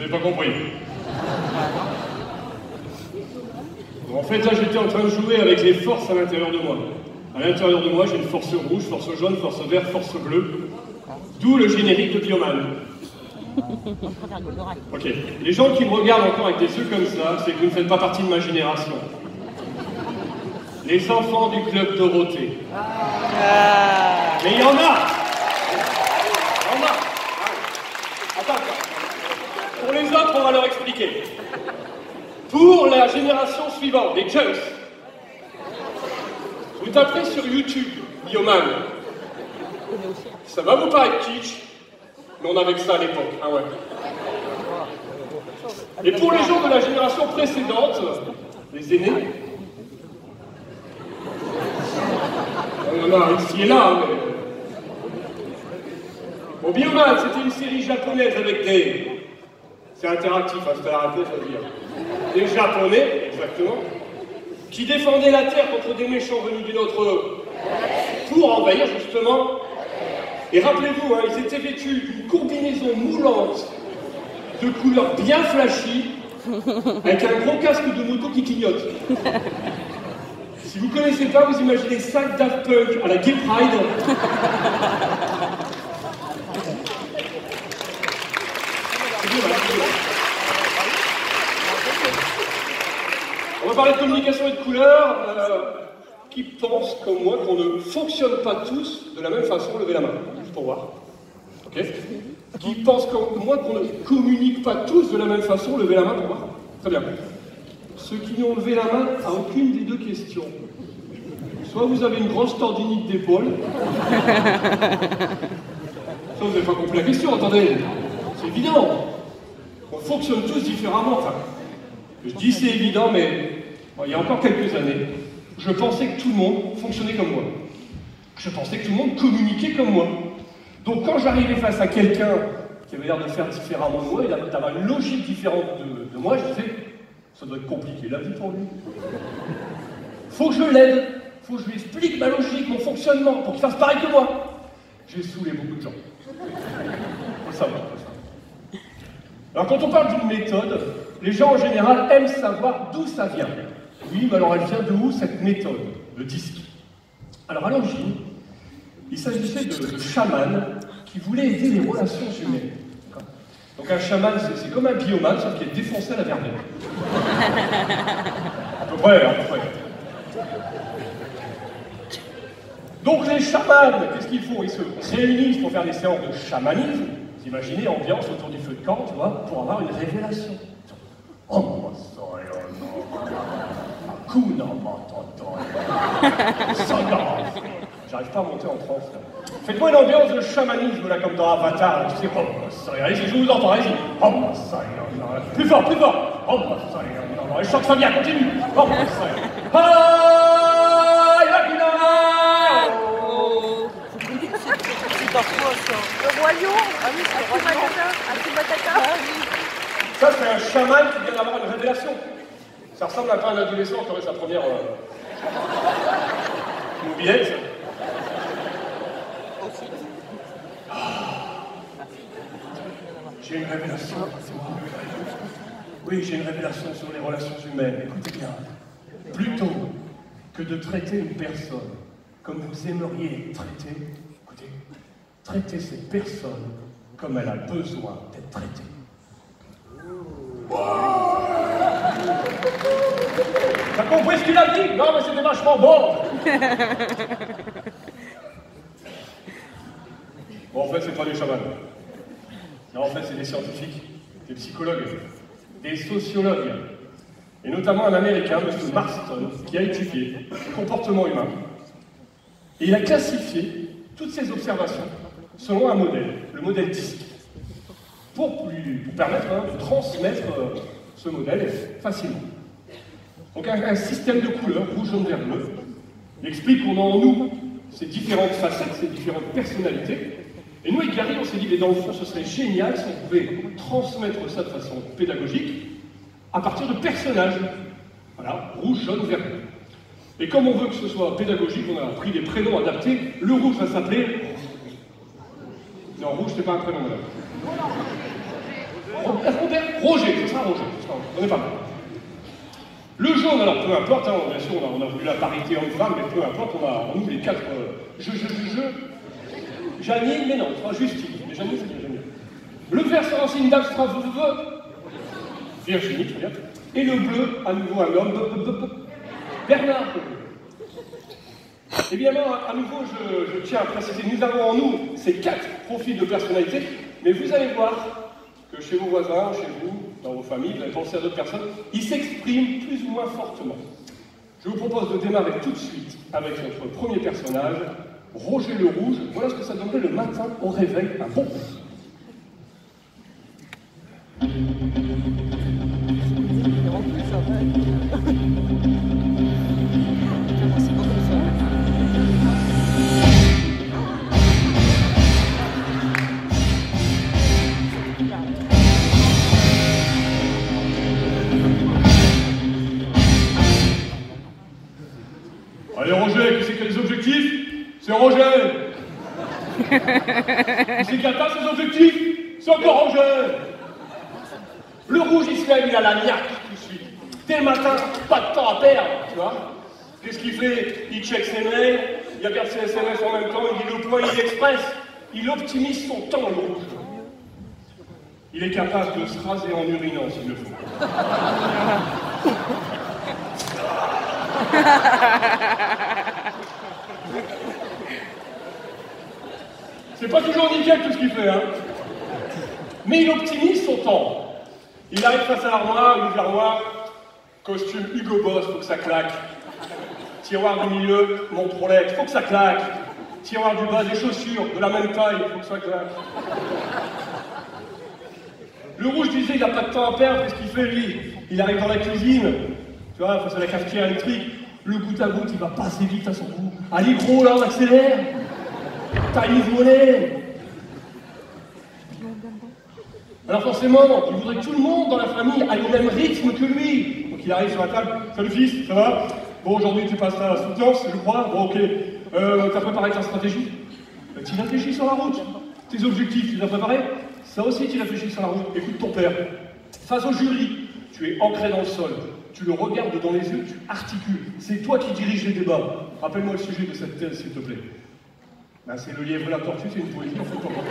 J'ai pas compris. En fait, là, j'étais en train de jouer avec les forces à l'intérieur de moi. À l'intérieur de moi, j'ai une force rouge, force jaune, force verte, force bleue. D'où le générique de Bioman. Ok. Les gens qui me regardent encore avec des yeux comme ça, c'est que vous ne faites pas partie de ma génération. Les enfants du club Dorothée. Mais il y en a. Attends. Pour les autres, on va leur expliquer. Pour la génération suivante, les jeunes, vous taperez sur YouTube Bioman. Ça va vous paraître kitsch, mais on avait que ça à l'époque. Ah ouais. Et pour les gens de la génération précédente, les aînés, on en a ici et là, mais... Bon, Bioman, c'était une série japonaise avec des... C'est interactif, hein, c'est à la radio, ça veut dire. Des Japonais, exactement, qui défendaient la Terre contre des méchants venus d'une autre... pour envahir, justement. Et rappelez-vous, hein, ils étaient vêtus d'une combinaison moulante de couleurs bien flashy, avec un gros casque de moto qui clignote. Si vous ne connaissez pas, vous imaginez 5 Daft Punk à la Gay Pride. On va parler de communication et de couleurs. Qui pensent comme moi qu'on ne fonctionne pas tous de la même façon, levez la main, juste pour voir. Ok. Qui pensent comme moi qu'on ne communique pas tous de la même façon, levez la main pour voir. Très bien. Ceux qui ont levé la main à aucune des deux questions. Soit vous avez une grosse tendinite d'épaule. Ça, vous n'avez pas compris la question, attendez. C'est évident. On fonctionne tous différemment. Enfin, je dis c'est évident, mais bon, il y a encore quelques années, je pensais que tout le monde fonctionnait comme moi. Je pensais que tout le monde communiquait comme moi. Donc quand j'arrivais face à quelqu'un qui avait l'air de faire différemment de moi, et d'avoir une logique différente de moi, je disais, ça doit être compliqué la vie pour lui. Faut que je l'aide, faut que je lui explique ma logique, mon fonctionnement, pour qu'il fasse pareil que moi. J'ai saoulé beaucoup de gens. Faut le savoir. Alors quand on parle d'une méthode, les gens en général aiment savoir d'où ça vient. Oui, mais alors elle vient de où cette méthode, le disque? Alors à l'origine, il s'agissait de chamans qui voulaient aider les relations humaines. Donc un chaman, c'est comme un bioman, sauf qu'il est défoncé à la verveine. À peu près, à peu près. Donc les chamans, qu'est-ce qu'ils font? Ils se réunissent pour faire des séances de chamanisme. Vous imaginez, ambiance autour du feu de camp, tu vois, pour avoir une révélation. Oh, ça, Kuna Matata. J'arrive pas à monter en transe. Faites-moi une ambiance de chamanisme là comme dans Avatar. Tu sais, oh, ça, allez-y, je vous entends, allez-y. Oh, ça, plus fort, plus fort. Oh, ça, je sens que ça vient, continue. Oh, ça, le royaume. Ah oui, c'est le royaume. Ça, c'est un chaman qui vient d'avoir une révélation. Ça ressemble un peu à un adolescent qui aurait sa première mobilette. J'ai une révélation. Oui, j'ai une révélation sur les relations humaines. Écoutez bien. Plutôt que de traiter une personne comme vous aimeriez être traité, écoutez, traitez cette personne comme elle a besoin d'être traitée. T'as compris ce qu'il a dit? Non, mais c'était vachement bon. Bon, en fait, c'est pas des chamans. Non, en fait, c'est des scientifiques, des psychologues, des sociologues, et notamment un Américain, M. Marston, qui a étudié le comportement humain. Et il a classifié toutes ces observations selon un modèle, le modèle disque, pour permettre de transmettre ce modèle facilement. Donc un système de couleurs, rouge, jaune, vert, bleu, il explique qu'on a en nous ces différentes facettes, ces différentes personnalités. Et nous, avec Gary, on s'est dit, mais dans le fond, ce serait génial si on pouvait transmettre ça de façon pédagogique à partir de personnages. Voilà, rouge, jaune, vert, bleu. Et comme on veut que ce soit pédagogique, on a pris des prénoms adaptés. Le rouge va s'appeler... Non, rouge, c'est pas un prénom, madame. Roger, ce sera Roger. On est pas mal. Le jaune, alors peu importe, hein, bien sûr, on a voulu la parité homme-femme, mais peu importe, on ouvre les quatre. Janine, mais non, ce sera Justine. Mais Janine, c'est bien Janine. Le vert sera un signe d'âge, ce sera Virginie, très bien. Et le bleu, à nouveau un homme, Bernard. Évidemment, à nouveau, je tiens à préciser, nous avons en nous ces quatre profils de personnalité, mais vous allez voir que chez vos voisins, chez vous, dans vos familles, vous allez penser à d'autres personnes, ils s'expriment plus ou moins fortement. Je vous propose de démarrer tout de suite avec notre premier personnage, Roger le Rouge. Voilà ce que ça donnerait le matin au réveil, un bon coup. Allez Roger, qui c'est qui a des objectifs? C'est Roger. Qui c'est qui atteint ses objectifs? C'est encore Roger. Le rouge il se lève, il a la niaque tout de suite. Dès le matin, pas de temps à perdre, tu vois. Qu'est-ce qu'il fait? Il check ses mails, il regarde ses SMS en même temps, il dit le point, il express. Il optimise son temps, le rouge. Il est capable de se raser en urinant s'il le faut. C'est pas toujours nickel tout ce qu'il fait, hein. Mais il optimise son temps. Il arrive face à l'armoire, il ouvre l'armoire, costume Hugo Boss, faut que ça claque. Tiroir du milieu, mon prolète, faut que ça claque. Tiroir du bas, des chaussures, de la même taille, faut que ça claque. Le rouge disait, il n'a pas de temps à perdre, qu'est-ce qu'il fait lui? Il arrive dans la cuisine, tu vois, face à la cafetière électrique, le goutte à goutte, il va pas assez vite à son goût. Allez gros, là, on accélère. Taille volet. Alors forcément, il voudrait que tout le monde dans la famille ait le même rythme que lui. Donc il arrive sur la table, salut fils, ça va? Bon, aujourd'hui tu passes la soutenance, je crois. Bon, ok. T'as préparé ta stratégie? Tu réfléchis sur la route. Tes objectifs, tu les as préparés? Ça aussi, tu réfléchis sur la route. Écoute ton père. Face au jury, tu es ancré dans le sol. Tu le regardes dans les yeux, tu articules. C'est toi qui diriges les débats. Rappelle-moi le sujet de cette thèse, s'il te plaît. Ben, c'est le lièvre et la tortue, c'est une poésie, en fait, pas vraiment.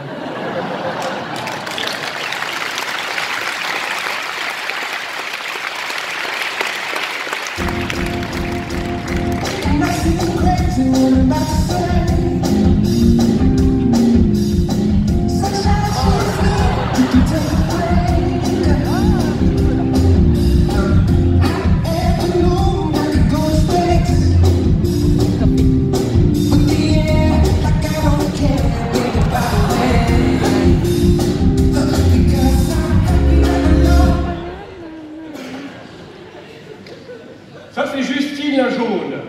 Ça, c'est Justine la jaune.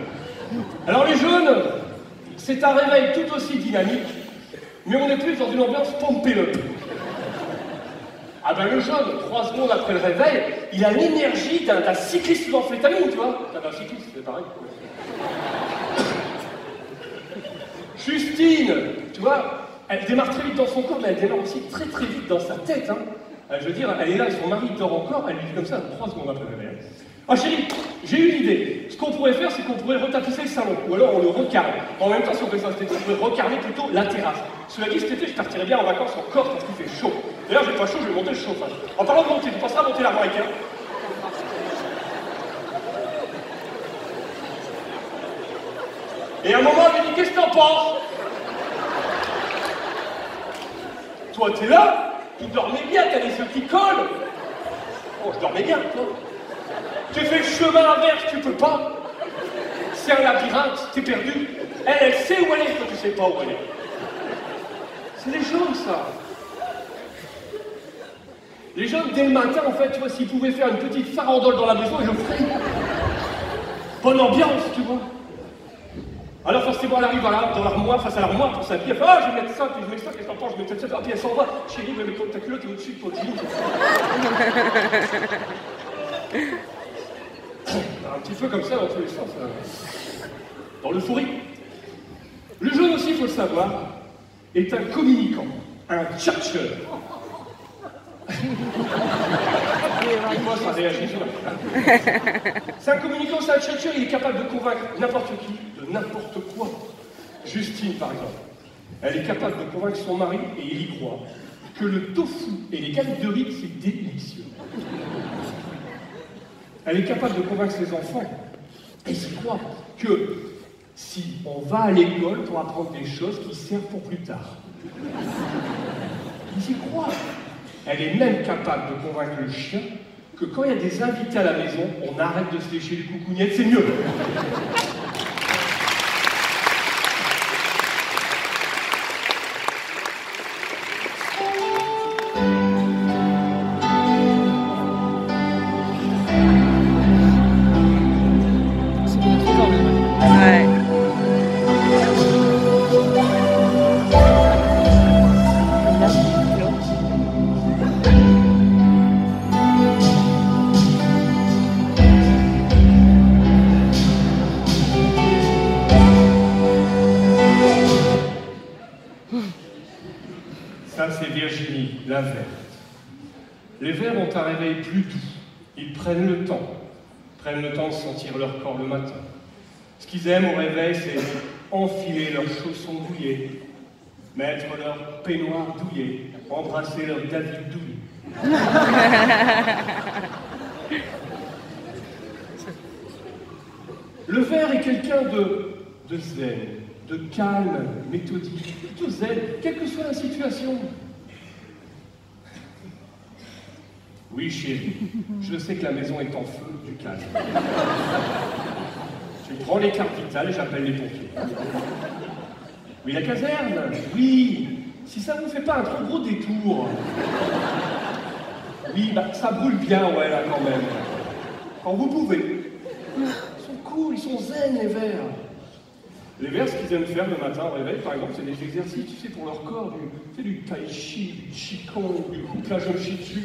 Alors les jaunes, c'est un réveil tout aussi dynamique, mais on est plus dans une ambiance pompélope. Ah ben le jaune, 3 secondes après le réveil, il a l'énergie d'un cycliste sous amphétamine, tu vois. D'un cycliste, c'est pareil. Justine, tu vois, elle démarre très vite dans son corps, mais elle démarre aussi très très vite dans sa tête. Hein. Je veux dire, elle est là et son mari dort encore, elle lui dit comme ça 3 secondes après le réveil. Ah chérie, j'ai une idée. Ce qu'on pourrait faire, c'est qu'on pourrait retapisser le salon, ou alors on le recarne. En même temps, si on fait ça cet été, on pourrait recarner plutôt la terrasse. Cela dit, cet été, je partirais bien en vacances en Corse parce qu'il fait chaud. D'ailleurs, j'ai pas chaud, je vais monter le chauffage. En parlant de monter, tu passeras à monter l'armoire avec, hein. Et à un moment, elle lui dit, qu'est-ce que t'en penses? Toi, t'es là, tu dormais bien, t'as les yeux qui collent. Oh, je dormais bien, toi. Tu fais le chemin inverse, tu peux pas. C'est un labyrinthe, t'es perdu. Elle sait où elle est, toi tu sais pas où elle est. C'est les jaunes, ça. Les jaunes, dès le matin, en fait, tu vois, s'ils pouvaient faire une petite farandole dans la maison, ils le feraient. Bonne ambiance, tu vois. Alors forcément, elle arrive dans l'armoire, face à l'armoire pour s'habiller. Ah, je vais mettre ça, puis je mets ça, qu'est-ce que t'en penses? Je mets ça, puis elle s'en va. Chérie, mais ta culotte est au-dessus de ton jean. Un petit peu comme ça dans tous les sens, dans l'euphorie. Le jaune aussi, il faut le savoir, est un communicant, un tchatcheur. Des fois, ça réagit sur la C'est un communicant, c'est un tchatcheur, il est capable de convaincre n'importe qui de n'importe quoi. Justine, par exemple, elle est capable de convaincre son mari, et il y croit, que le tofu et les galettes de riz, c'est délicieux. Elle est capable de convaincre ses enfants, et ils y croient, que si on va à l'école pour apprendre des choses qui servent pour plus tard. Ils y croient. Elle est même capable de convaincre le chien que quand il y a des invités à la maison, on arrête de se lécher les coucougnettes, c'est mieux. Ça, c'est Virginie, la verte. Les vers ont un réveil plus doux. Ils prennent le temps de sentir leur corps le matin. Ce qu'ils aiment au réveil, c'est enfiler leurs chaussons douillés, mettre leur peignoir douillet, embrasser leur David douillet. Le ver est quelqu'un de zen, de calme, méthodique, plutôt zen, quelle que soit la situation. Oui, chérie, je sais que la maison est en feu, du calme. Je prends les cartes vitales et j'appelle les pompiers. Oui, la caserne, oui, si ça ne vous fait pas un trop gros détour. Oui, bah, ça brûle bien, ouais, là, quand même. Quand vous pouvez. Ils sont cool, ils sont zen, les vers. Les vers, ce qu'ils aiment faire le matin au réveil, par exemple, c'est des exercices, tu sais, pour leur corps, du tai chi, du qigong, du couplage au shih tzu.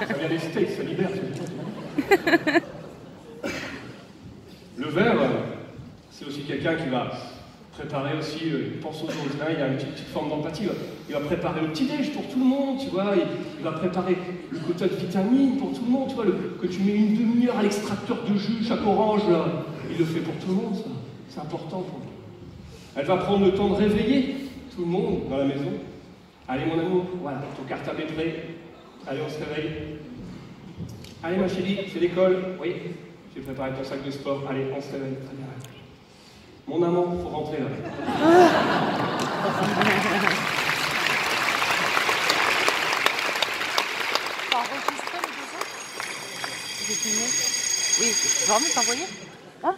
Ça vient des States, ça libère, c'est Le ver, c'est aussi quelqu'un qui va préparer aussi, il pense aux autres, hein, il a une petite forme d'empathie, il va préparer le petit-déj pour tout le monde, tu vois, il va préparer le quota de vitamines pour tout le monde, tu vois, que tu mets une demi-heure à l'extracteur de jus, chaque orange, là, il le fait pour tout le monde, ça, c'est important pour lui. Elle va prendre le temps de réveiller tout le monde dans la maison. Allez mon amour, voilà, ton cartable est prêt, allez on se réveille. Allez ma chérie, c'est l'école, oui, j'ai préparé ton sac de sport, allez on se réveille, très bien. Mon amant, faut rentrer là. T'as enregistré le dessin? J'ai filmé. Oui, vraiment t'envoyer? Hein?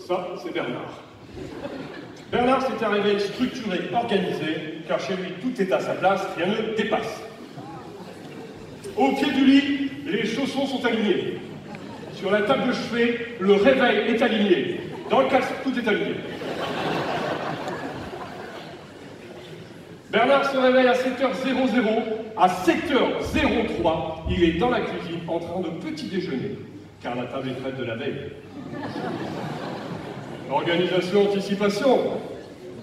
Ça, c'est Bernard. Bernard, c'est un réveil structuré, organisé, car chez lui, tout est à sa place, rien ne dépasse. Au pied du lit, les chaussons sont alignés. Sur la table de chevet, le réveil est aligné. Dans le casque, tout est aligné. Bernard se réveille à 7h00. À 7h03, il est dans la cuisine en train de petit déjeuner, car la table est prête de la veille. Organisation, anticipation.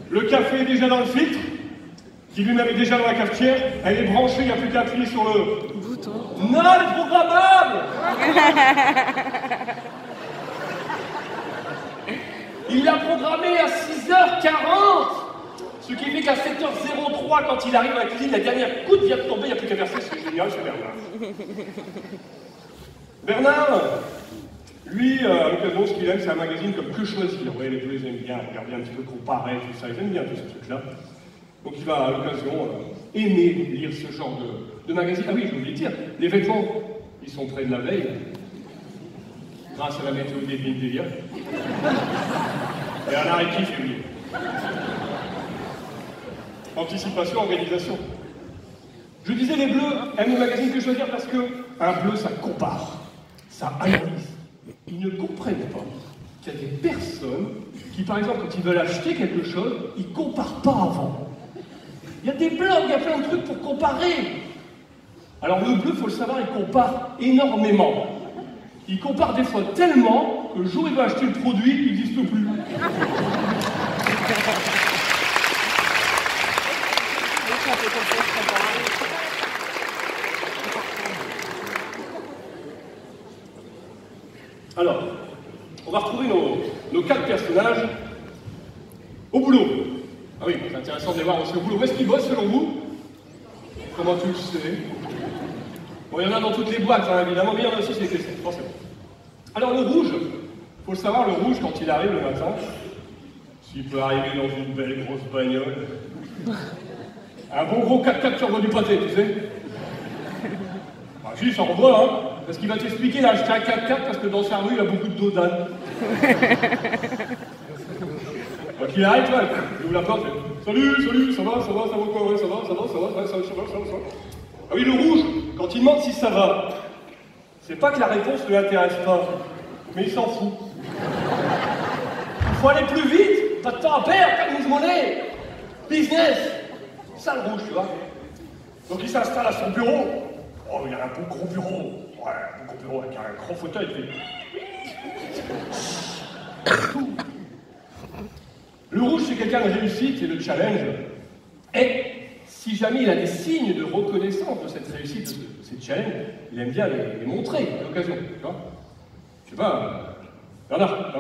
Le café est déjà dans le filtre, qui lui-même est déjà dans la cafetière. Elle est branchée, il n'y a plus qu'à appuyer sur le bouton. Non, elle est programmable. Il l'a programmé à 6h40. Ce qui fait qu'à 7h03, quand il arrive à la cuisine, la dernière goutte vient de tomber, il n'y a plus qu'à verser, c'est génial, c'est Bernard. Bernard, lui, à l'occasion, ce qu'il aime, c'est un magazine comme Que Choisir. Oui, les bleus, ils aiment bien regarder un petit peu, comparer, tout ça, ils aiment bien tous ces trucs-là. Donc il va, à l'occasion, aimer lire ce genre de magazine. Ah oui, je voulais dire, les vêtements, ils sont près de la veille, grâce à la météo des délire. Bernard est qui, février. Anticipation, organisation. Je disais, les bleus aiment le magazine Que Choisir parce que un bleu, ça compare, ça analyse. Ils ne comprennent pas qu'il y a des personnes qui, par exemple, quand ils veulent acheter quelque chose, ils ne comparent pas avant. Il y a des blogs, il y a plein de trucs pour comparer. Alors le bleu, il faut le savoir, il compare énormément. Il compare des fois tellement que le jour où il va acheter le produit, il n'existe plus. Alors, on va retrouver nos 4 personnages au boulot. Ah oui, c'est intéressant de les voir aussi au boulot. Où est-ce qu'ils bossent selon vous? Comment tu le sais? Bon, il y en a dans toutes les boîtes, hein, évidemment, mais il y en a aussi chez les caisses, forcément. Alors le rouge, il faut le savoir, le rouge, quand il arrive le matin, s'il peut arriver dans une belle grosse bagnole, un bon gros 4x4 turbo du pâté, tu sais. Bah si, ça revoit, hein, parce qu'il va t'expliquer, il a acheté un 4x4 parce que dans sa rue, il a beaucoup de dos d'âne. Quand il arrive, tu vois, il ouvre la porte, il fait, salut, ça va quoi, ouais, ça va, ouais, ça va. Ah oui, le rouge, quand il demande si ça va, c'est pas que la réponse ne l'intéresse pas, mais il s'en fout. Il faut aller plus vite, pas de temps à perdre, pas de monnaie. Business, ça le rouge, tu vois. Donc il s'installe à son bureau. Oh, il a un beau gros bureau. Ouais, un beau gros bureau avec un grand fauteuil. Le rouge, c'est quelqu'un de réussite et de challenge. Et si jamais il a des signes de reconnaissance de cette réussite, de cette challenge, il aime bien les montrer à l'occasion, tu vois. Je sais pas, Bernard,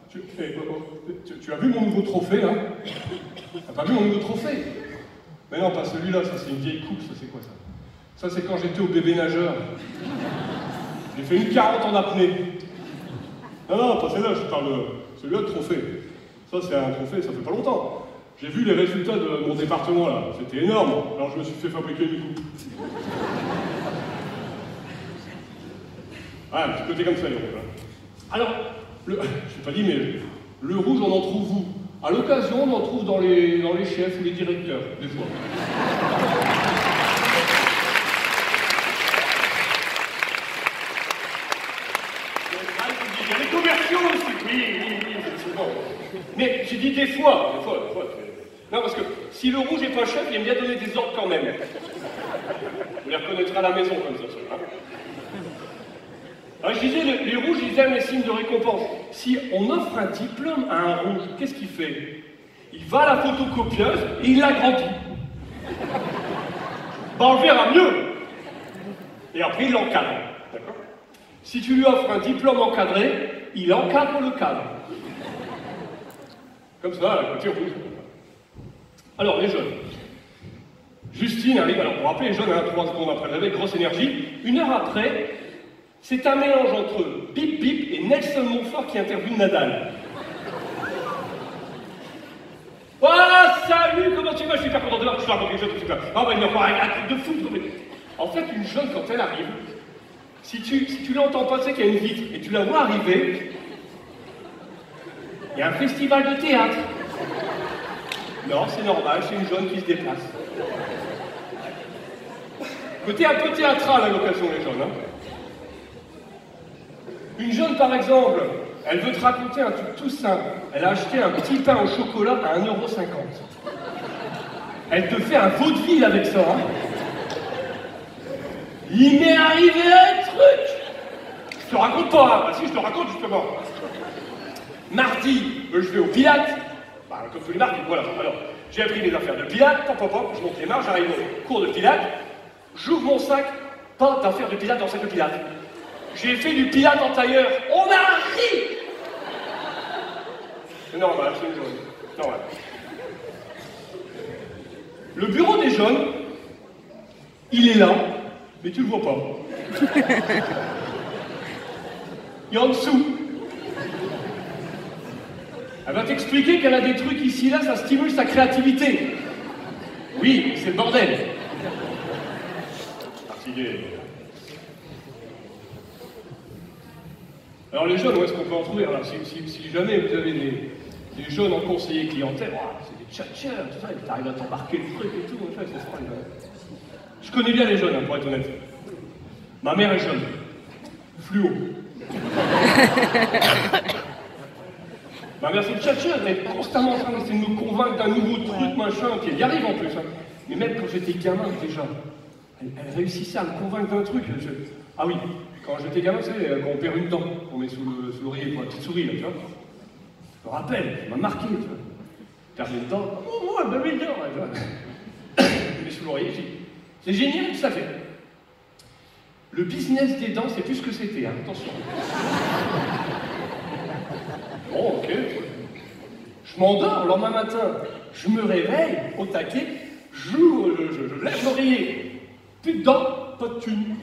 tu as vu mon nouveau trophée, là? T'as pas vu mon nouveau trophée? Mais non, pas celui-là, ça c'est une vieille coupe, ça c'est quoi ça? Ça c'est quand j'étais au bébé nageur. J'ai fait une 40 en apnée. Non, pas celle-là, je parle de celui-là de trophée. Ça c'est un trophée, ça fait pas longtemps. J'ai vu les résultats de mon département là, c'était énorme, alors je me suis fait fabriquer une coupe. Ah, un petit côté comme ça, il y a. Alors, je t'ai pas dit, mais le rouge, on en trouve où? À l'occasion, on en trouve dans les chefs ou les directeurs, des fois. Il y a les commerciaux aussi, oui, c'est bon. Mais j'ai dit des fois. Non, parce que si le rouge n'est pas chef, il aime bien donner des ordres quand même. Vous les reconnaîtrez à la maison comme ça. Hein. Alors, je disais, les rouges, ils aiment les signes de récompense. Si on offre un diplôme à un rouge, qu'est-ce qu'il fait? Il va à la photocopieuse et il l'agrandit. Bah, on le verra mieux. Et après, il l'encadre. D'accord? Si tu lui offres un diplôme encadré, il encadre le cadre. Comme ça, à côté rouge. Alors, les jeunes. Justine arrive, alors pour rappeler les jeunes, 3 secondes après le réveil, grosse énergie. 1 heure après, c'est un mélange entre Bip Bip et Nelson Montfort qui interviewe Nadal. Ah, salut, comment tu vas? Je suis super content de voir que tu vas raconter quelque chose de super. Ah, bah, il y a encore un truc de fou. En fait, une jeune, quand elle arrive, si tu l'entends passer qu'il y a une vitre et tu la vois arriver, il y a un festival de théâtre. Non, c'est normal, c'est une jeune qui se déplace. Côté un peu théâtral à l'occasion, les jeunes. Hein. Une jeune, par exemple, elle veut te raconter un truc tout simple. Elle a acheté un petit pain au chocolat à 1,50 €. Elle te fait un vaudeville avec ça. Hein. Il m'est arrivé un truc. Je te raconte pas, hein. Bah si, je te raconte justement. Mardi, je vais au Pilates. Bah, comme tous les mardis, voilà. Alors, j'ai appris mes affaires de Pilates, je monte les marches, j'arrive au cours de Pilates, j'ouvre mon sac, pas d'affaires de Pilates dans le sac de Pilates. J'ai fait du Pilates en tailleur. On a ri. C'est normal, c'est une jaune. Normal. Le bureau des jeunes, il est là, mais tu le vois pas. Et en dessous, elle va t'expliquer qu'elle a des trucs ici, là, ça stimule sa créativité. Oui, c'est le bordel. Fatigué. Alors les jeunes, où est-ce qu'on peut en trouver? Alors, si jamais vous avez des jeunes en conseiller clientèle, oh, c'est des tchatchers, tout ça, et t'arrives à t'embarquer le truc et tout, en fait, c'est ça. Je connais bien les jeunes, hein, pour être honnête. Ma mère est jeune. Fluo. Ma mère, c'est une tchatcheuse, elle est constamment en train d'essayer de me convaincre d'un nouveau truc, machin, puis elle y arrive en plus. Hein. Mais même quand j'étais gamin, déjà, elle réussissait à me convaincre d'un truc. Ah oui, quand j'étais gamin, tu sais, quand on perd une dent, on met sous l'oreiller pour la petite souris, là, tu vois. Je me rappelle, ça m'a marqué, tu vois. Perdre une dent, oh, moi, elle m'a mis une dent, tu vois. Je mets sous l'oreiller, c'est génial, tout ça fait. Le business des dents, c'est plus ce que c'était, hein, attention. m'endors, le lendemain matin, je me réveille, au taquet, je lève l'oreiller. Plus de dents, pas de thune.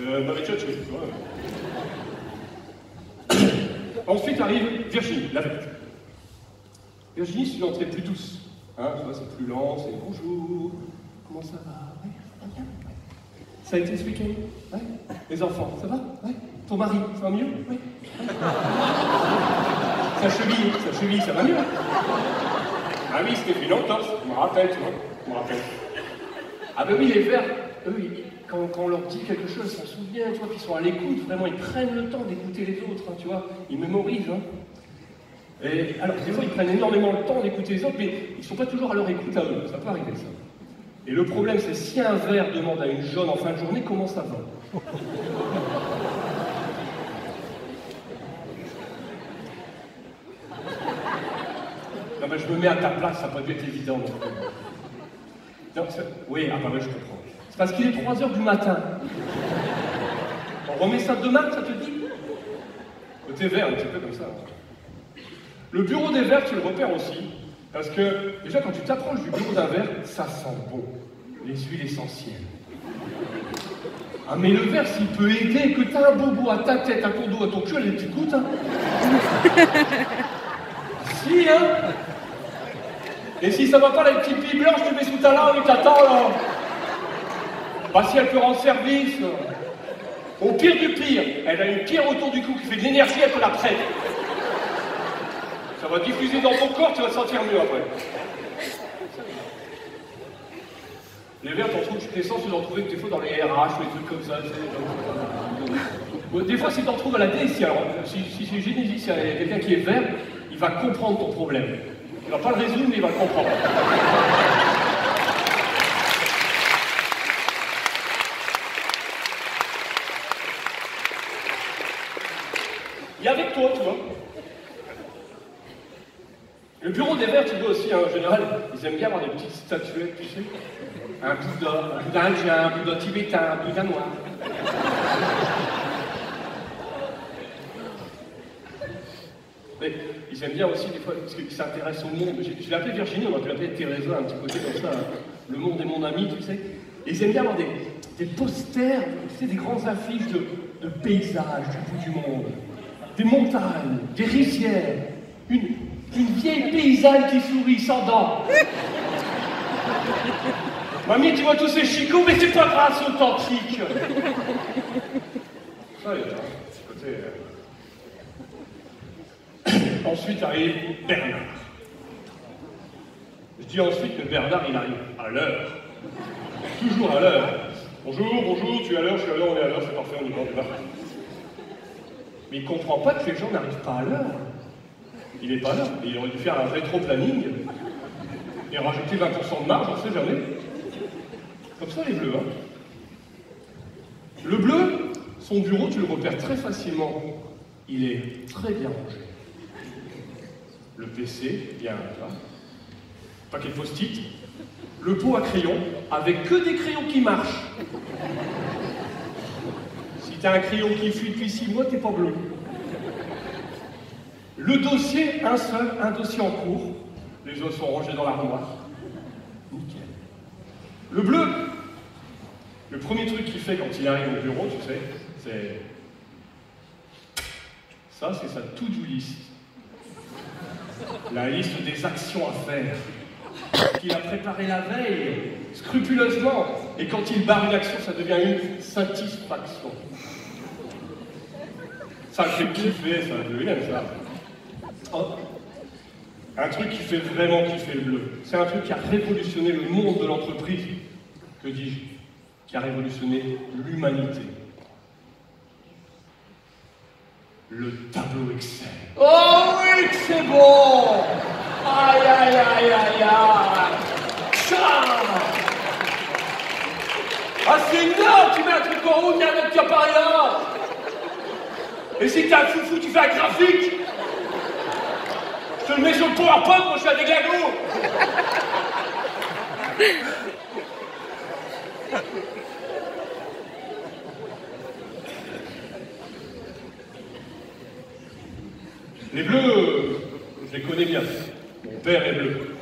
M'avait déjà tué, tu vois. Ensuite arrive Virginie, la verte. Virginie, c'est une entrée plus douce. Hein, tu vois, c'est plus lent, c'est bonjour. Comment ça va? Ouais, ça va bien. Ouais. Ça a été ce week-end? Ouais. Les enfants, ça va? Ouais. Ton mari, ça va mieux? Ouais. Sa cheville, ça va mieux? Ah oui, c'était fait longtemps, je me rappelle, tu vois. Je me rappelle. Ah ben oui, les verts, eux, quand on leur dit quelque chose, ils s'en souviennent, tu vois, qu'ils sont à l'écoute, vraiment, ils prennent le temps d'écouter les autres, hein, tu vois, ils mémorisent. Hein. Et alors, des fois, ils prennent énormément le temps d'écouter les autres, mais ils ne sont pas toujours à leur écoute à eux, ça peut arriver, ça. Et le problème, c'est si un vert demande à une jaune en fin de journée, comment ça va? Non, mais je me mets à ta place, ça peut être évident. Non, oui, ah bah oui, je comprends. C'est parce qu'il est 3 h du matin. On remet ça demain, ça te dit? T'es vert, un petit peu comme ça. Le bureau des verts, tu le repères aussi. Parce que, déjà, quand tu t'approches du bureau d'un vert, ça sent bon. Les huiles essentielles. Ah, mais le vert, s'il peut aider, que t'as un bobo à ta tête, à ton dos, à ton cul, allez, t'écoutes, hein? Si, hein? Et si ça va pas, la petite fille blanche, tu mets sous ta langue et t'attends, là. Bah, si elle peut rendre service. Au pire du pire, elle a une pierre autour du cou qui fait de l'énergie, elle te la prête. Ça va diffuser dans ton corps, tu vas te sentir mieux après. Les verts, t'en trouves toutes les sens, tu dois en trouver des fois dans les RH ou des trucs comme ça. Des fois, si t'en trouves à la DSI, alors, si c'est Génésis, s'il y a quelqu'un qui est vert, il va comprendre ton problème. Il va pas le résoudre, mais il va le comprendre. Il est avec toi, tu vois. Le bureau des verts, tu vois aussi, hein, en général, ils aiment bien avoir des petites statuettes, tu sais. Un Bouddha indien, un Bouddha tibétain, un Bouddha noir. Mais ils aiment bien aussi des fois, parce qu'ils s'intéressent au monde. Je l'ai appelé Virginie, on aurait pu l'appeler Teresa, un petit côté comme ça. Hein. Le monde est mon ami, tu sais. Et ils aiment bien avoir des posters, tu sais, des grandes affiches de paysages du bout du monde. Des montagnes, des rizières, une vieille paysanne qui sourit sans dents. Mamie, tu vois tous ces chicots, mais c'est pas grave, c'est authentique. Ça, il y a un petit côté... Ensuite arrive Bernard. Je dis ensuite que Bernard, il arrive à l'heure. Toujours à l'heure. Bonjour, tu es à l'heure, je suis à l'heure, on est à l'heure, c'est parfait, on y va, on démarre. Mais il ne comprend pas que les gens n'arrivent pas à l'heure. Il n'est pas là. Et il aurait dû faire un rétro-planning et rajouter 20% de marge, on ne sait jamais. Comme ça, les bleus, hein. Le bleu, son bureau, tu le repères très facilement. Il est très bien rangé. Le PC, bien là. Paquet de post-it. Le pot à crayon, avec que des crayons qui marchent. Si t'as un crayon qui fuit depuis 6 mois, t'es pas bleu. Le dossier, un seul, un dossier en cours. Les autres sont rangés dans l'armoire. Nickel. Le bleu, le premier truc qu'il fait quand il arrive au bureau, tu sais, c'est... Ça, c'est sa to-do list. La liste des actions à faire. Qu'il a préparé la veille, scrupuleusement. Et quand il barre une action, ça devient une satisfaction. Ça le fait kiffer, ça, je l'aime, ça. Oh. Un truc qui fait vraiment kiffer le bleu. C'est un truc qui a révolutionné le monde de l'entreprise. Que dis-je? Qui a révolutionné l'humanité. Le tableau Excel. Oh oui, que c'est bon! Aïe, aïe, aïe, aïe, aïe! Ah, c'est énorme! Tu mets un truc en haut, il y a un autre qui apparaît là! Et si t'es un foufou, tu fais un graphique! Je te le mets sur le PowerPoint, moi je fais des glagos! Les bleus, je les connais bien. Mon père est bleu.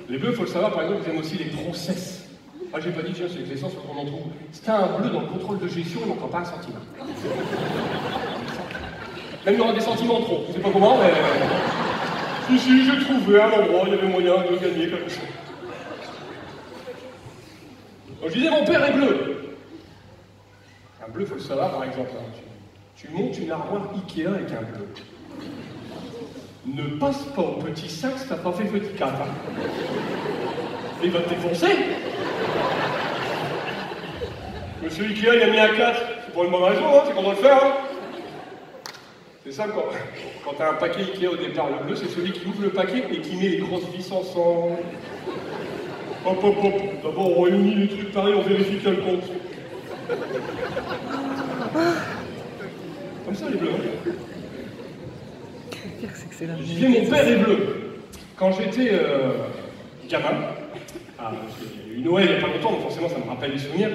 Les bleus, il faut le savoir, par exemple, ils aiment aussi les process. Ah, j'ai pas dit, tiens, c'est l'essence qu'on en trouve. C'était un bleu dans le contrôle de gestion, il n'en prend pas un centime. Même il y aura des sentiments trop, je sais pas comment, mais... Si, j'ai trouvé un endroit, il y avait moyen de gagner quelque chose. Donc, je disais, mon père est bleu. Un bleu, il faut le savoir, par exemple. Hein, tu montes une armoire Ikea avec un bleu. Ne passe pas au petit 5 si t'as pas fait petit 4. Hein. Il va te défoncer. Monsieur Ikea, il a mis un 4. C'est pour une bonne raison, hein, c'est qu'on doit le faire. Hein. C'est ça, quand t'as un paquet Ikea au départ, le bleu, c'est celui qui ouvre le paquet et qui met les grosses vis ensemble. Hop, hop, hop. D'abord, on réunit les trucs pareils, on vérifie qu'il y a le compte. Comme ça, les bleus. Je disais, mon père est bleu. Quand j'étais gamin, il y a eu Noël il n'y a pas longtemps, donc forcément ça me rappelle des souvenirs.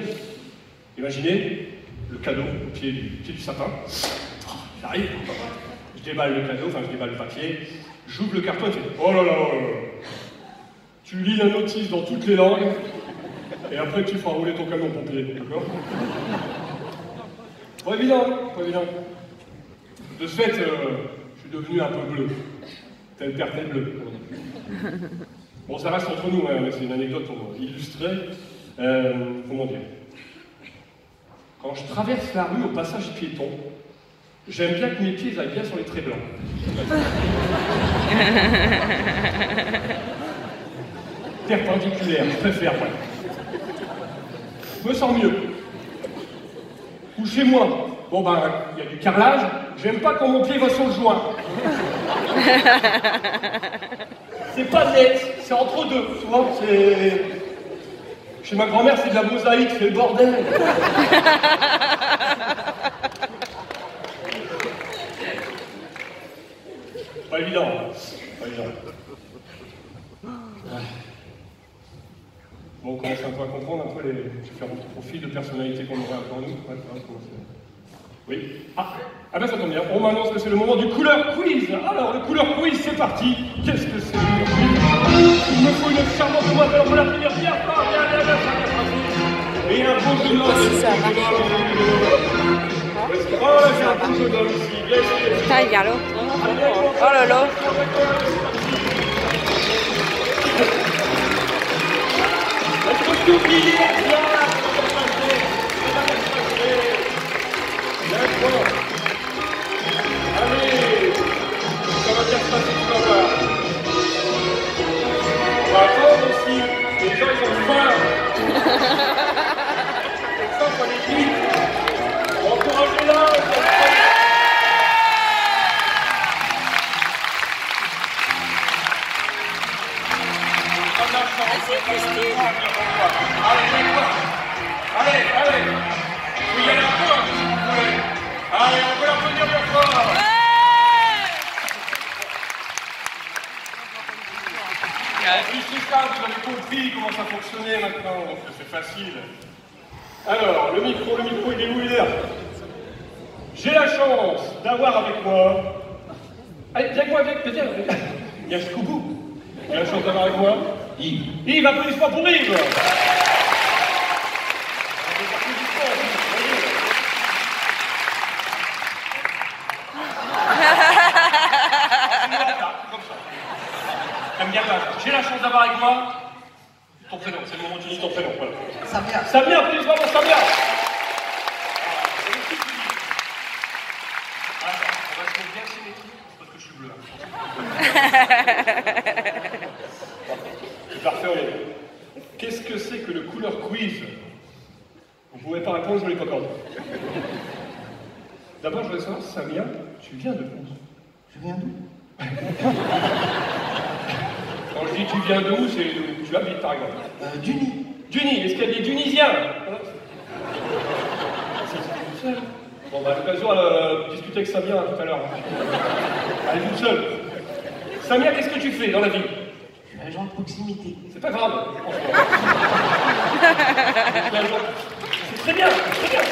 Imaginez le cadeau au pied du sapin. J'arrive, je déballe le cadeau, enfin je déballe le papier, j'ouvre le carton et je fais oh là là, tu lis la notice dans toutes les langues et après tu feras rouler ton camion pompier, d'accord? Pas évident, pas évident. De ce fait, je suis devenu un peu bleu. Tel père, tel bleu. Bon, ça reste entre nous, hein, mais c'est une anecdote pour illustrer. Comment dire? Quand je traverse la rue au passage piéton, j'aime bien que mes pieds aillent bien sur les traits blancs. Perpendiculaire, je préfère, ouais. Je me sens mieux. Ou chez moi, bon ben, il y a du carrelage, j'aime pas quand mon pied va sur le joint. C'est pas net, c'est entre deux, tu vois, c'est... Chez ma grand-mère, c'est de la mosaïque, c'est le bordel. Pas évident, pas évident. Bon, on commence un peu à comprendre un peu les différents profils de personnalité qu'on aurait avant nous. Ouais, oui. Ah ben ça tombe bien, on m'annonce que c'est le moment du couleur quiz. Alors, le couleur quiz, c'est parti. Qu'est-ce que c'est? Il me faut une charmante demoiselle, on peut la finir bien fort, bien, et un beau jeune homme. Oh, j'ai un beau jeune homme ici, bien sûr. Putain, il y a l'autre. Oh là là. Est-ce que tu oublies là? D'accord. Allez, ça va bien se passer, tu vas voir. On va attendre aussi. Les gens, ils ont faim. Ça, faut aller vite. Encouragez-la. Allez, faut y aller un peu, si vous voulez. Allez, on peut l'applaudir bien fort. C'est ça, vous avez compris comment ça fonctionnait maintenant, c'est facile. Alors, le micro, il est où? Il est là. J'ai la chance d'avoir avec moi... Allez, viens avec moi, viens. Il y a jusqu'au bout. J'ai la chance d'avoir avec moi Yves. Yves, applaudissements pour Yves. J'ai la chance d'avoir avec moi ton prénom, c'est le moment où tu dis ton prénom, voilà. Samia, applaudissements pour Samia. Attends, on va se mettre bien symétrique, parce que je suis bleu. C'est parfait, on y est. Qu'est-ce que c'est que le couleur quiz? Vous ne pouvez pas répondre, je ne l'ai pas encore. D'abord, je voudrais savoir, Samia, tu viens de où? Je viens d'où? Quand je dis tu viens d'où, c'est où tu habites par exemple? Duny. Duny, est-ce qu'il y a des Dunisiens? C'est seul. Bon, bah, à l'occasion, discuter avec Samia tout à l'heure. Elle est toute seule. Samia, qu'est-ce que tu fais dans la vie? Je suis agent de proximité. C'est pas grave, franchement. C'est très bien, c'est très bien.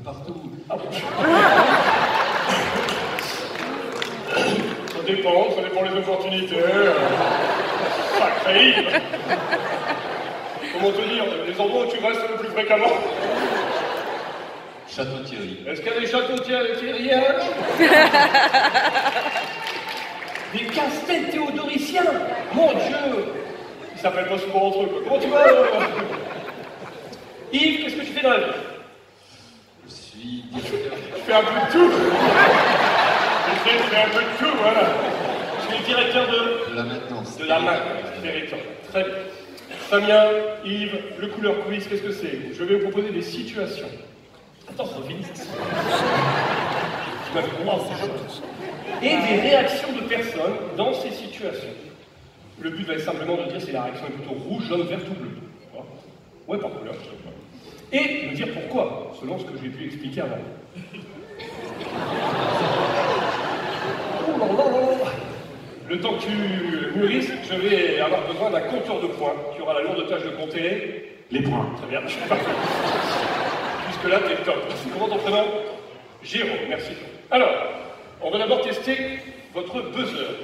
partout. Ah bon. Ça dépend les opportunités. Sacré Yves. Comment te dire, les endroits où tu restes le plus fréquemment? Château Thierry. Est-ce qu'il y a des châteaux thierryiens? Des castels théodoriciens? Mon Dieu! Ils s'appellent pas souvent entre eux, quoi. Comment tu vas? Yves, qu'est-ce que tu fais dans la vie? Je suis Je fais un peu de tout. Je fais un peu de tout, voilà. Je suis le directeur de la maintenance. la maintenance territoire. Très bien. Samia, Yves, le couleur quiz, qu'est-ce que c'est? Je vais vous proposer des situations. Attends, c'est fini. Je m'avais compris. Et des réactions de personnes dans ces situations. Le but va être simplement de dire si la réaction est plutôt rouge, jaune, verte ou bleue. Ouais, par couleur. Et de dire pourquoi, selon ce que j'ai pu expliquer avant. Oh là là là là. Le temps que tu mûrisses, je vais avoir besoin d'un compteur de points qui aura la lourde tâche de compter les points. Très bien. Jusque-là, t'es top. Comment ton prénom? Jérôme, merci. Alors, on va d'abord tester votre buzzer.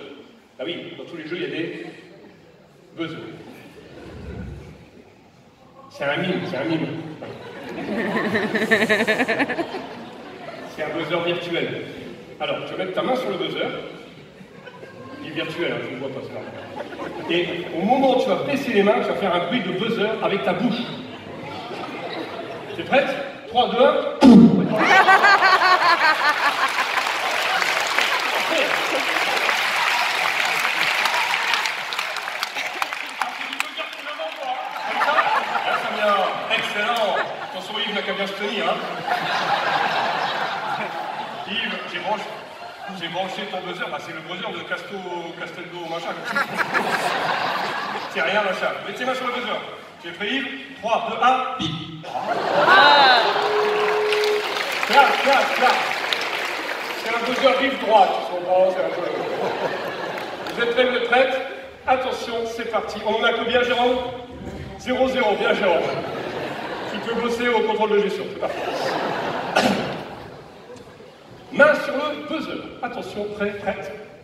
Ah oui, dans tous les jeux, il y a des buzzers. C'est un mime, c'est un mime. C'est un buzzer virtuel. Alors, tu vas mettre ta main sur le buzzer. Il est virtuel, hein, tu ne le vois pas, c'est normal. Et au moment où tu vas baisser les mains, tu vas faire un bruit de buzzer avec ta bouche. T'es prête? 3, 2, 1. Excellent. Attention, Yves n'a qu'à bien se tenir. Hein. Yves, j'ai branché ton buzzer. Bah, c'est le buzzer de Casteldo, machin. C'est rien, machin. Mets tes mains sur le buzzer. Tu es prêt, Yves? 3, 2, 1. Bip. Clap. C'est un buzzer vive droite. Vous êtes prêts, vous êtes prêtes? Attention, c'est parti. On en a combien, Jérôme? 0-0, bien Jérôme. Tu peux bosser au contrôle de gestion. Main sur le buzzer. Attention, prête,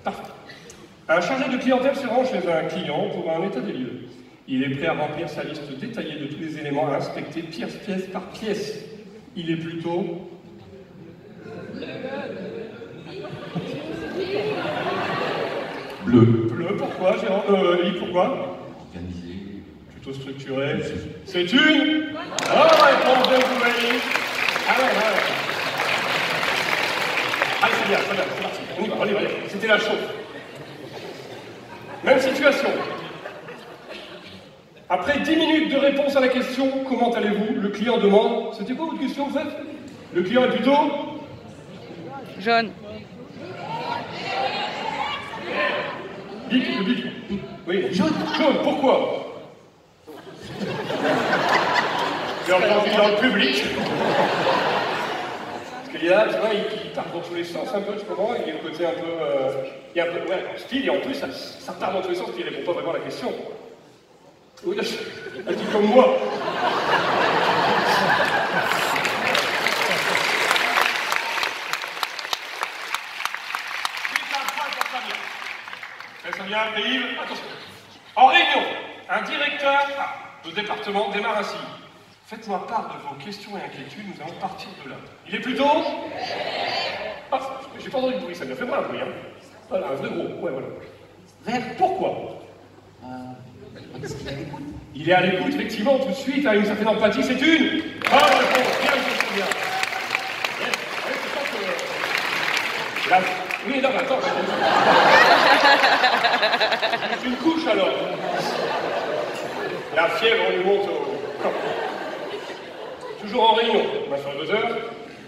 parfait. Un chargé de clientèle se rend chez un client pour un état des lieux. Il est prêt à remplir sa liste détaillée de tous les éléments à inspecter pièce par pièce. Il est plutôt... Bleu, pourquoi, Jérôme? Yves, pourquoi? Organisé. Plutôt structuré. C'est une... Ah, réponse de Gouvernement. Allez. Allez, c'est bien, c'est parti. On y va, allez. C'était la chauffe. Même situation. Après 10 minutes de réponse à la question « Comment allez-vous ?», le client demande « C'était quoi votre question, en fait ?» Le client est plutôt... Jaune. Le bic. Oui, jaune, pourquoi? J'ai entendu dans le public. Parce qu'il y a, tu vois, il part dans tous les sens un peu, tu comprends? Il y a le côté un peu... il y a un peu, ouais, style, et en plus, ça part dans tous les sens, puis il répond pas vraiment à la question. Oui, là, elle dit comme moi. Ça vient, Yves, attention. En réunion, un directeur de département démarre ainsi. Faites-moi part de vos questions et inquiétudes, nous allons partir de là. Il est plutôt... Ah, j'ai pas entendu de bruit, ça vient. Fais-moi un bruit, hein. Voilà, un vrai gros, ouais, voilà. Vert, pourquoi? Parce qu'il est à l'écoute. Il est à l'écoute, effectivement, tout de suite, à une certaine empathie, c'est une... Ah, réponse, bien. Là, oui, non, mais attends. C'est une couche, alors. La fièvre lui monte au... Toujours en réunion, main sur le buzzer.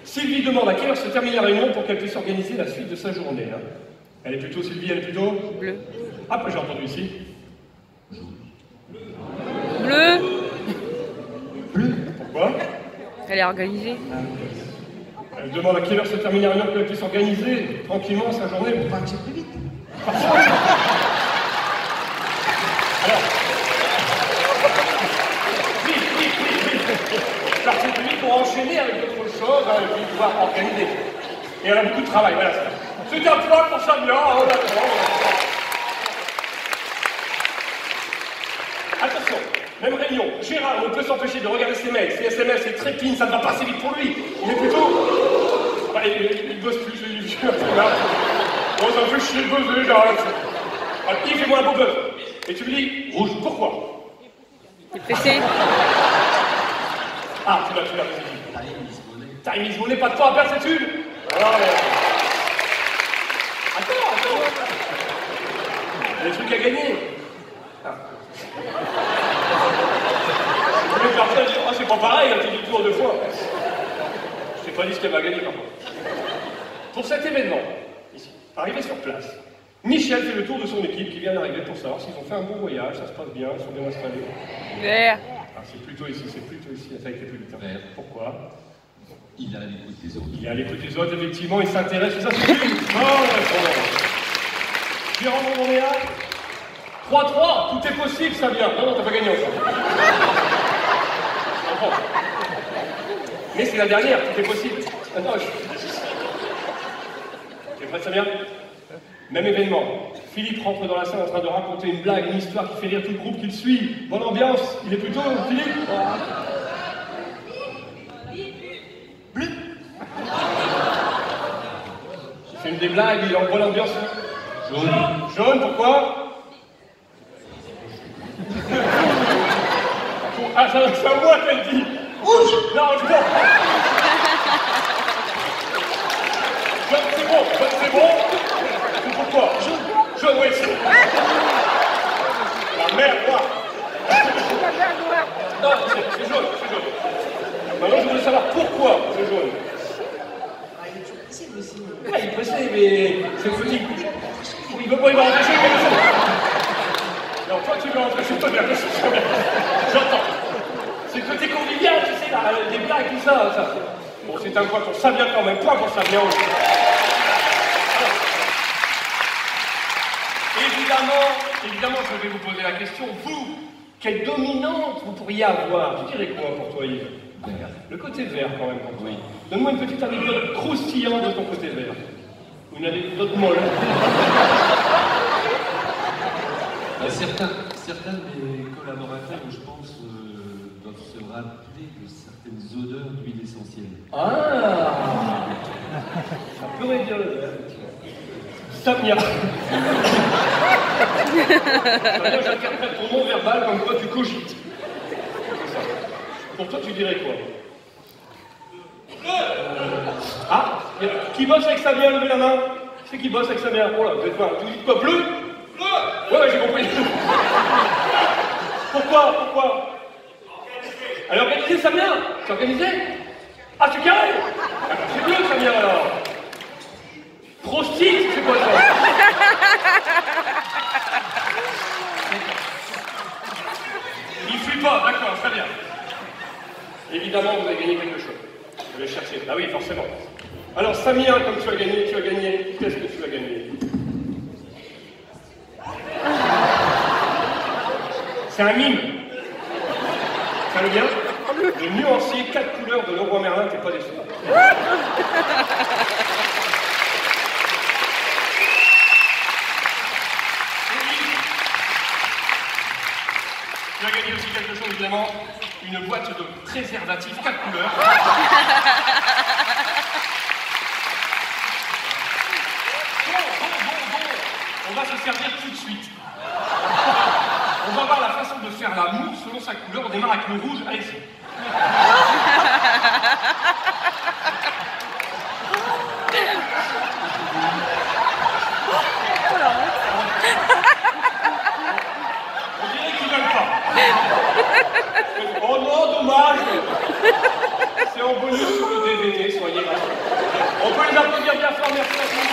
Sylvie demande à quelle heure se termine la réunion pour qu'elle puisse organiser la suite de sa journée. Hein. Elle est plutôt, Sylvie, elle est plutôt... Bleu. Ah, j'ai entendu ici. Bleu. Pourquoi? Elle est organisée. Elle demande à quelle heure se termine la réunion pour qu'elle puisse organiser tranquillement sa journée. On va marcher plus vite. Alors... Vite. Partez plus vite pour enchaîner avec votre chose, hein, et puis pouvoir organiser. Et elle a beaucoup de travail, voilà. C'est un poids pour Samia, hein, d'accord. Attention, même réunion. Gérard ne peut s'empêcher de regarder ses mails, ses SMS, ses trépines, ça ne va pas assez vite pour lui. Il est plutôt... Bah, il bosse plus, j'ai vu. Bon, ça me fait chier de bosser, j'arrête. Alors, il fait-moi un beau buzz. Et tu me dis, rouge, pourquoi? T'es pressé? Ah, tu l'as dit. Time is money, pas de temps à perdre, c'est une. Attends. Il y a des trucs à gagner. Ah. Le parfois dit, oh, c'est pas pareil, tu dis tour deux fois. Je t'ai pas dit ce qu'elle va gagner par contre. Pour cet événement, ici, arrivé sur place, Michel fait le tour de son équipe qui vient d'arriver pour savoir s'ils ont fait un bon voyage, ça se passe bien, ils sont bien installés. Vert. Ah, c'est plutôt ici, ça a été plus vite. Hein. Pourquoi? Il a l'écoute des autres. Il est à l'écoute des autres, effectivement, il s'intéresse, ça c'est plus. Gérard Montréal, 3-3, tout est possible, ça vient. Non, t'as pas gagné encore. Mais c'est la dernière, tout est possible. Attends, t'es prêt, Samia? Même événement. Philippe rentre dans la salle en train de raconter une blague, une histoire qui fait rire tout le groupe qui le suit. Bonne ambiance, il est plutôt Philippe. Bleu. Il fait une des blagues, il est en bonne ambiance. Jaune. Jaune, pourquoi? Ah, c'est à moi qu'elle dit. Rouge. Non, je vois. Jaune, c'est bon. Jaune, c'est bon. C'est pourquoi? Jaune, oui, c'est bon. La merde, moi. Non, c'est jaune, c'est jaune. Maintenant, je voudrais savoir pourquoi c'est jaune. Ah, il est toujours pressé, lui aussi. Ouais, il est pressé, mais c'est petit. Il veut pas y va rentrer chez lui, mais c'est... Non, toi, tu veux rentrer chez toi, bien sûr. J'entends. C'est le côté convivial, tu sais, là, des blagues, tout ça, ça. Bon, c'est un point pour Samia quand même, point pour Samia aussi. Évidemment, je vais vous poser la question, vous, quelle dominante vous pourriez avoir? Tu dirais quoi pour toi, Yves? Le côté vert, quand même, pour toi. Donne-moi une petite anecdote croustillante de ton côté vert. Une anecdote molle. Certains de mes collaborateurs, je pense, doivent se rappeler de certaines odeurs d'huile essentielle. Ah, ça pourrait dire le vert. Samia. Samia, j'interprète ton nom verbal comme quoi tu cogites. Pour toi, tu dirais quoi? Ah, qui bosse avec Samia, levez la main. Qui c'est qui bosse avec Samia? Oh là, vous êtes quoi? Vous dites quoi? Bleu? Bleu. Ouais, j'ai compris. Pourquoi? Elle est organisée, Samia? C'est organisé? Ah, tu carré? C'est bleu, Samia, alors. Prostite, c'est quoi ça? Il fuit pas, d'accord, très bien. Évidemment, vous avez gagné quelque chose. Je vais chercher. Ah oui, forcément. Alors, Samia, comme tu as gagné, qu'est-ce que tu as gagné? C'est un mime. Ça le bien? Le nuancier 4 couleurs de Leroy Merlin, t'es pas déçu. Tu as gagné aussi quelque chose, évidemment, une boîte de préservatifs 4 couleurs. Bon. On va se servir tout de suite. On va voir la façon de faire la moue selon sa couleur. On démarre avec le rouge. Allez-y. On dirait qu'ils veulent pas. Oh non, dommage. C'est en bonus sur le DVD, soyez rassurés. On peut les applaudir bien fort, merci à tous.